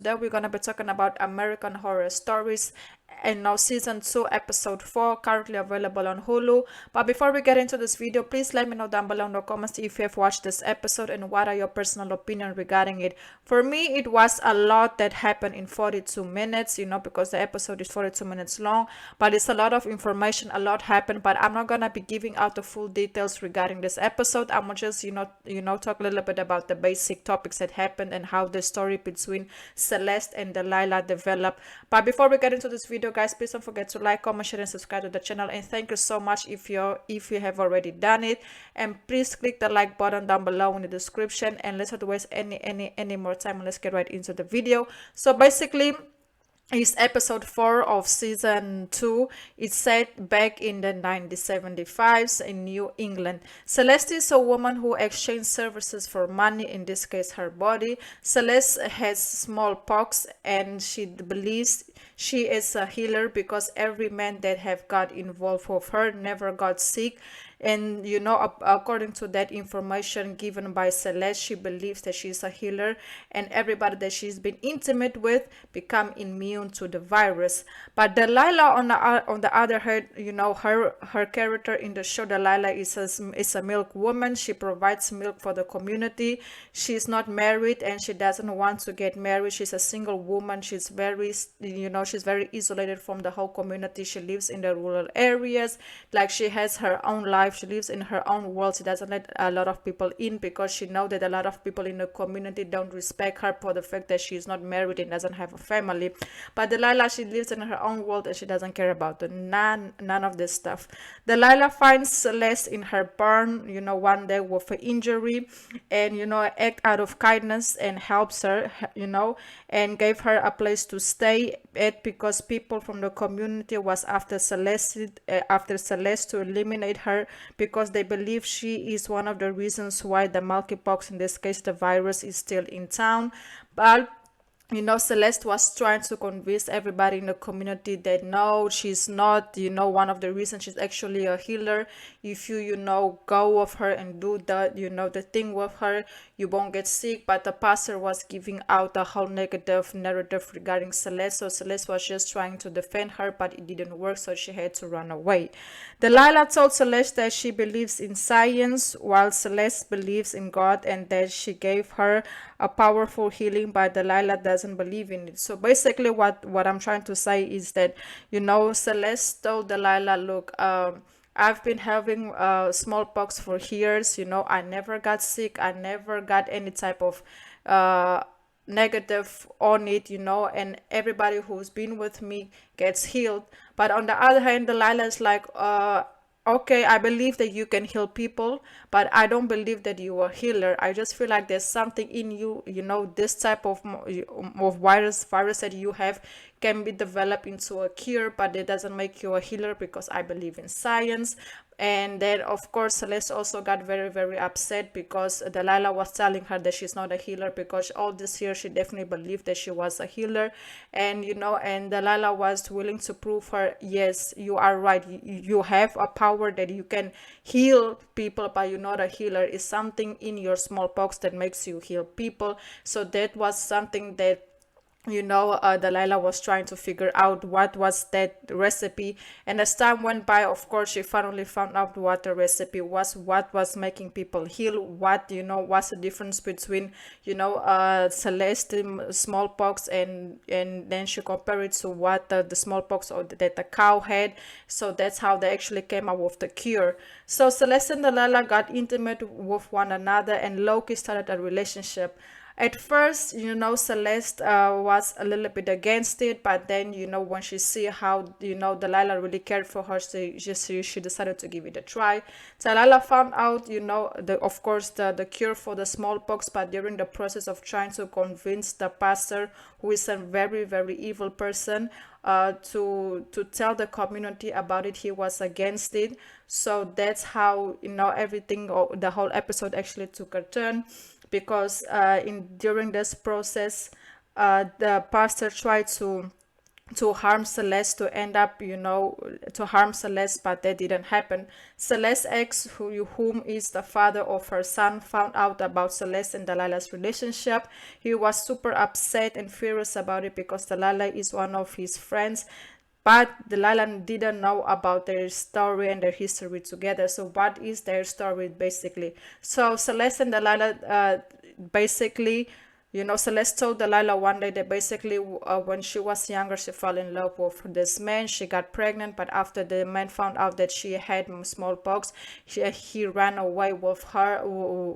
today we're going to be talking about American Horror Stories, and now season 2 episode 4, currently available on Hulu. But before we get into this video, please let me know down below in the comments if you have watched this episode and what are your personal opinion regarding it. For me, it was a lot that happened in 42 minutes, because the episode is 42 minutes long, but it's a lot of information, a lot happened. But I'm not gonna be giving out the full details regarding this episode. I'm gonna just talk a little bit about the basic topics that happened and how the story between Celeste and Delilah developed. But before we get into this video, guys, please don't forget to like, comment, share, and subscribe to the channel. And thank you so much if you have already done it. And please click the like button down below in the description. And let's not waste any more time. Let's get right into the video. So basically, it's episode 4 of season 2. It's set back in the 1975s in New England. Celeste is a woman who exchanges services for money, in this case her body. Celeste has smallpox and she believes she is a healer because every man that have got involved with her never got sick. And according to that information given by Celeste, she believes that she's a healer, and everybody that she's been intimate with become immune to the virus. But Delilah, on the other hand, her character in the show, Delilah is a milk woman. She provides milk for the community. She's not married and she doesn't want to get married. She's a single woman. She's very isolated from the whole community. She lives in the rural areas, like she has her own life. She lives in her own world. She doesn't let a lot of people in because she knows that a lot of people in the community don't respect her for the fact that she's not married and doesn't have a family. But Delilah, she lives in her own world and she doesn't care about none of this stuff. Delilah finds Celeste in her barn, one day with an injury, and act out of kindness and helps her, and gave her a place to stay at because people from the community was after Celeste to eliminate her because they believe she is one of the reasons why the monkeypox, in this case the virus, is still in town. But Celeste was trying to convince everybody in the community that no, she's not, one of the reasons. She's actually a healer. If you go with her and do the thing with her, you won't get sick. But the pastor was giving out a whole negative narrative regarding Celeste. So Celeste was just trying to defend her, but it didn't work. So she had to run away. Delilah told Celeste that she believes in science while Celeste believes in God, and that she gave her a powerful healing, but Delilah doesn't believe in it. So basically what I'm trying to say is that, Celeste told Delilah, look, I've been having smallpox for years, I never got sick, I never got any type of negative on it, and everybody who's been with me gets healed. But on the other hand, Delilah is like, okay, I believe that you can heal people, but I don't believe that you are a healer. I just feel like there's something in you, this type of virus that you have can be developed into a cure, but it doesn't make you a healer because I believe in science. And then, of course, Celeste also got very, very upset because Delilah was telling her that she's not a healer because all this year she definitely believed that she was a healer. And, and Delilah was willing to prove her, yes, you are right. You have a power that you can heal people, but you're not a healer. It's something in your smallpox that makes you heal people. So that was something that Delilah was trying to figure out what was that recipe. And as time went by, of course, she finally found out what the recipe was, what was making people heal, what, what's the difference between, Celeste smallpox and then she compared it to what the smallpox that the cow had. So that's how they actually came up with the cure. So Celeste and Delilah got intimate with one another, and Loki started a relationship. At first, Celeste was a little bit against it, but then, when she see how, Delilah really cared for her, she decided to give it a try. Delilah found out, of course, the cure for the smallpox, but during the process of trying to convince the pastor, who is a very, very evil person, to tell the community about it, he was against it. So that's how, everything, the whole episode actually took a turn. Because during this process, the pastor tried to to harm Celeste, to end up, to harm Celeste, but that didn't happen. Celeste's ex, whom is the father of her son, found out about Celeste and Delilah's relationship. He was super upset and furious about it because Delilah is one of his friends. But Delilah didn't know about their story and their history together. So what is their story basically? So Celeste and Delilah basically, Celeste told Delilah one day that basically when she was younger, she fell in love with this man. She got pregnant, but after the man found out that she had smallpox, he ran away with her.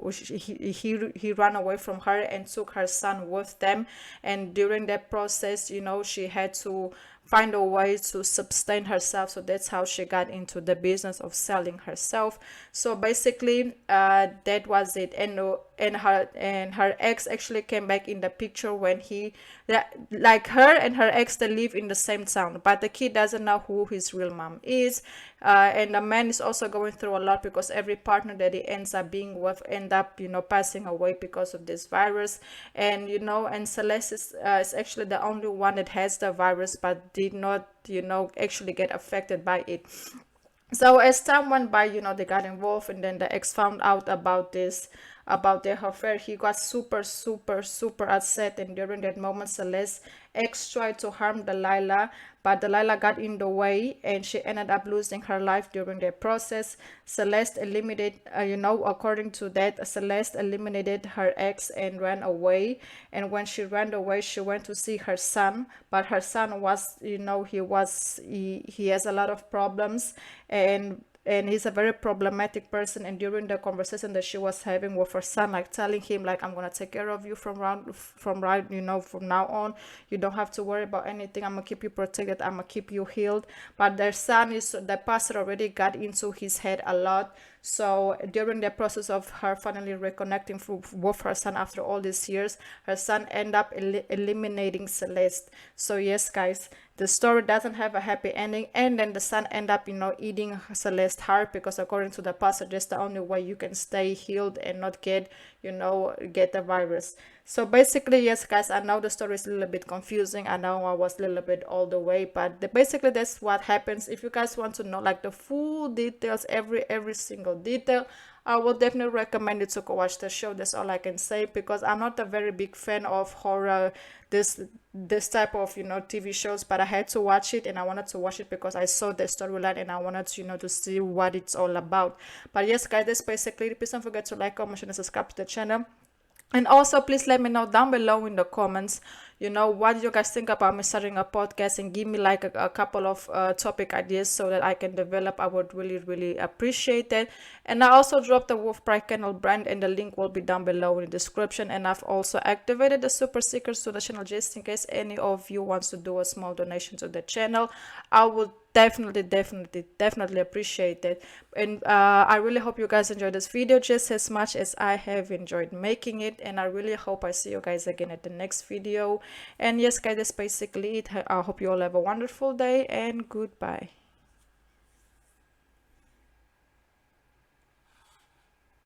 He ran away from her and took her son with them. And during that process, she had to find a way to sustain herself. So that's how she got into the business of selling herself. So basically that was it. And her ex actually came back in the picture when like her and her ex, they live in the same town, but the kid doesn't know who his real mom is. And the man is also going through a lot because every partner that he ends up being with end up passing away because of this virus. And and Celeste is actually the only one that has the virus but did not actually get affected by it. So as time went by, they got involved, and then the ex found out about their affair. He got super, super, super upset, and during that moment, Celeste's ex tried to harm Delilah, but Delilah got in the way, and she ended up losing her life during the process. Celeste eliminated, according to that, Celeste eliminated her ex and ran away. And when she ran away, she went to see her son, but her son was, he has a lot of problems, and he's a very problematic person. And during the conversation that she was having with her son, like telling him, like, I'm gonna take care of you from now on, you don't have to worry about anything, I'm gonna keep you protected, I'm gonna keep you healed. But the pastor already got into his head a lot. So during the process of her finally reconnecting with her son after all these years, her son ended up eliminating Celeste. So yes, guys, the story doesn't have a happy ending, and then the son ended up eating Celeste's heart, because according to the pastor, that's the only way you can stay healed and not get the virus. So basically, yes, guys, I know the story is a little bit confusing. I know I was a little bit all the way, but basically that's what happens. If you guys want to know like the full details, every single detail, I will definitely recommend you to go watch the show. That's all I can say, because I'm not a very big fan of horror, this type of TV shows, but I had to watch it, and I wanted to watch it because I saw the storyline and I wanted to see what it's all about. But yes, guys, that's basically it. Please don't forget to like, comment, and subscribe to the channel. And also, please let me know down below in the comments, what you guys think about me starting a podcast, and give me like a couple of topic ideas so that I can develop. I would really, really appreciate it. And I also dropped the Wolf Pride Kennel brand, and the link will be down below in the description. And I've also activated the super stickers to the channel, just in case any of you wants to do a small donation to the channel. I would definitely appreciate it. And I really hope you guys enjoyed this video just as much as I have enjoyed making it, and I really hope I see you guys again at the next video. And yes, guys, that's basically it. I hope you all have a wonderful day, and goodbye.